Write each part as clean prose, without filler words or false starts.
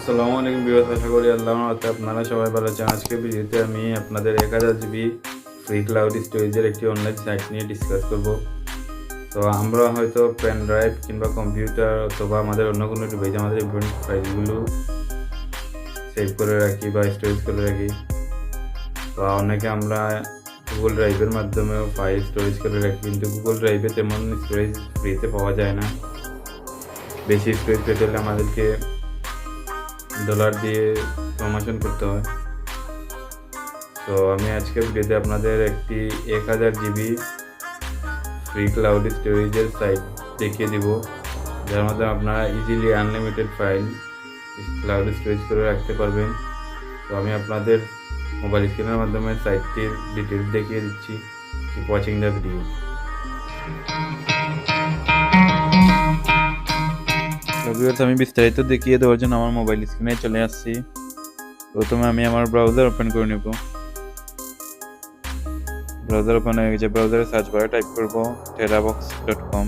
আসসালামু আলাইকুম ভিউয়ার্স, আশা করি আল্লাহর রহমতে আপনারা সবাই ভালো আছেন। আজকে ভিডিওতে আমি আপনাদের 1000 জিবি ফ্রি ক্লাউড স্টোরেজের একটি অনলাইন সাইট নিয়ে ডিসকাস করব। তো আমরা হয়তো পেন ড্রাইভ কিংবা কম্পিউটার অথবা আমাদের অন্য কোনো ডিভাইসে আমাদের ইম্পর্টেন্ট ফাইলগুলো সেভ করে রাখি বা স্টোরেজ করে রাখি। তো অনেকে আমরা গুগল ড্রাইভের মাধ্যমেও ফাইল স্টোরেজ করে রাখি, কিন্তু গুগল ড্রাইভে তেমন স্টোরেজ ফ্রিতে পাওয়া যায় না। বেশি স্টোরেজ পেতে হলে আমাদেরকে ডলার দিয়ে প্রমোশন করতে হয়। তো আমি আজকের ভিডিওতে আপনাদের একটি 1000 জিবি ফ্রি ক্লাউড স্টোরেজের সাইট দেখিয়ে দিব, যার মধ্যে আপনারা easily unlimited file cloud storage করে রাখতে পারবেন। তো আমি আপনাদের মোবাইল স্ক্রিনের মাধ্যমে সাইটটির ডিটেলস দেখিয়ে দিচ্ছি। Keep watching the video. আমি বিস্তারিত দেখিয়ে দেওয়ার জন্য আমার মোবাইল স্ক্রিনে চলে আসছি। প্রথমে আমি আমার ব্রাউজার ওপেন করে নেব। ব্রাউজার ওপেন হয়ে গেছে। ব্রাউজারে সার্চ বারে টাইপ করব terabox.com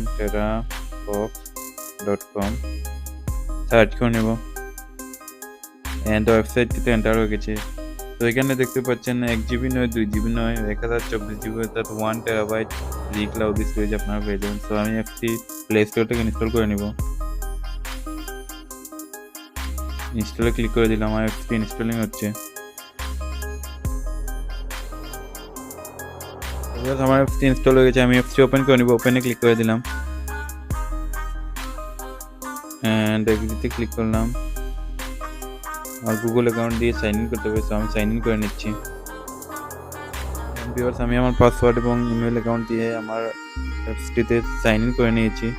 সার্চ করে নেব এন্ড ওয়েবসাইটটিতে এন্টার হয়ে গেছে। তো এখানে দেখতে পাচ্ছেন 1 জিবি নয়, 2 জিবি নয়, 1024 জিবি অর্থাৎ 1 টেরাবাইট ফ্রি ক্লাউড স্টোরেজ আপনারা পেয়ে যাবেন। তো আমি একটি প্লে স্টোর থেকে ইনস্টল করে নেব। ইনস্টলে ক্লিক করে দিলাম। আমার অ্যাপসটি ইনস্টলিং হচ্ছে। আমার অ্যাপসটি ইনস্টল হয়ে গেছে। আমি অ্যাপসটি ওপেন করে নিব। ওপেনে ক্লিক করে দিলাম এন্ড এগ্রিতে ক্লিক করলাম। আর গুগল অ্যাকাউন্ট দিয়ে সাইন ইন করতে হবে, তো আমি সাইন ইন করে নিচ্ছি। ভিউয়ার্স, আমি আমার পাসওয়ার্ড এবং ইমেল অ্যাকাউন্ট দিয়ে আমার অ্যাপসটিতে সাইন ইন করে নিয়েছি।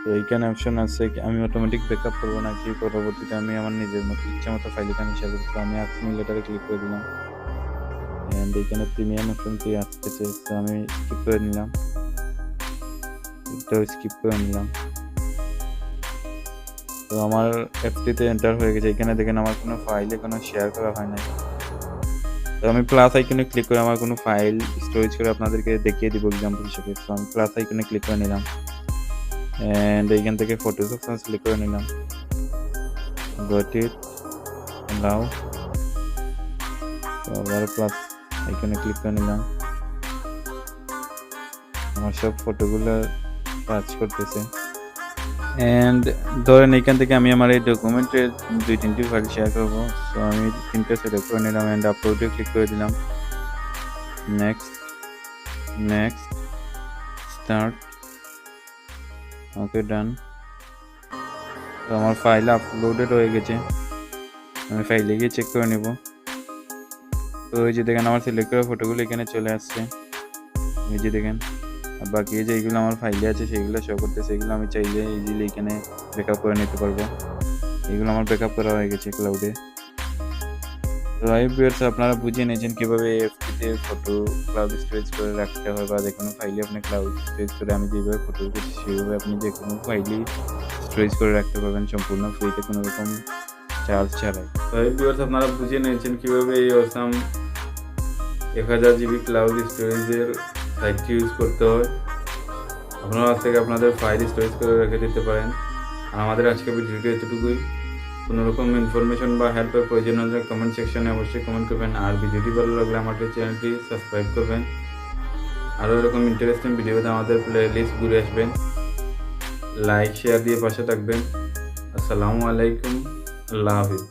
তো এইখানে অপশন আছে আমি অটোমেটিক ব্যাকআপ করবো নাকি পরবর্তীতে আমি আমার নিজের মতো ইচ্ছা মতো ফাইল এখানে শেয়ার করবো। আমি আজকে লেটারে ক্লিক করে দিলাম এন্ড এখানে প্রিমিয়াম অপশনটি আসতেছে, তো আমি স্কিপ করে নিলাম। তো আমার অ্যাপটিতে এন্টার হয়ে গেছে। এখানে দেখেন আমার কোনো ফাইল এখনো শেয়ার করা হয় নাই। তো আমি প্লাস আইকনে ক্লিক করে আমার কোনো ফাইল স্টোরেজ করে আপনাদেরকে দেখিয়ে দিব এক্সাম্পল হিসেবে। তো আমি প্লাস আইকনে ক্লিক করে নিলাম এন্ড এইখান থেকে ফটোস অপশন সিলেক্ট করে নিলাম। গট ইট নাও। তো আবার প্লাস আইকনে ক্লিক করে নিলাম। আমার সব ফটোগুলো টাচ করতেছে এন্ড ধরেন এইখান থেকে আমি আমার এই ডকুমেন্টের 2-3টি ফাইল শেয়ার করবো। তো আমি 3টে সিলেক্ট করে নিলাম এন্ড আপলোডে ক্লিক করে দিলাম। Next start. Okay, done. তো আমার ফাইল আপলোডেড হয়ে গেছে। আমি ফাইলে গিয়ে চেক করে নেব। তো এই যে দেখেন আমার সিলেক্ট করা ফটোগুলো এখানে চলে আসছে। এই যে দেখেন, আর বাকি যে এইগুলো আমার ফাইলে আছে সেগুলো শো করতেছে। এগুলো আমি চাইলে ইজিলি এখানে ব্যাকআপ করে নিতে পারবো। এগুলো আমার ব্যাকআপ করা হয়ে গেছে ক্লাউডে। তো ভিউয়ার্স, আপনারা বুঝে নিয়েছেন কীভাবে এফটিতে ফটো ক্লাউড স্টোরেজ করে রাখতে হয় বা যে কোনো ফাইলে আপনি ক্লাউড স্টোরেজ করে আমি যেভাবে ফটো করছি সেভাবে আপনি যে কোনো ফাইলই স্টোরেজ করে রাখতে পারবেন সম্পূর্ণ ফ্রিতে, কোনো রকম চার্জ ছাড়াই। তো ভিউয়ার্স, আপনারা বুঝে নিয়েছেন কীভাবে এই অসাম 1000 জিবি ক্লাউড স্টোরেজের সাইটটি ইউজ করতে হয়। আপনারা আজ থেকে আপনাদের ফাইল স্টোরেজ করে রেখে দিতে পারেন। আর আমাদের আজকের ভিডিওটি এতটুকুই। কোনো রকম ইনফরমেশন বা হেল্পের প্রয়োজন হলে কমেন্ট সেকশনে অবশ্যই কমেন্ট করবেন। আর ভিডিওটি ভালো লাগলে আমাদের চ্যানেলটি সাবস্ক্রাইব করবেন। আরও এরকম ইন্টারেস্টিং ভিডিওতে আমাদের প্লে লিস্ট ঘুরে আসবেন। লাইক শেয়ার দিয়ে পাশে থাকবেন। আসসালামু আলাইকুম, আল্লাহ হাফিজ।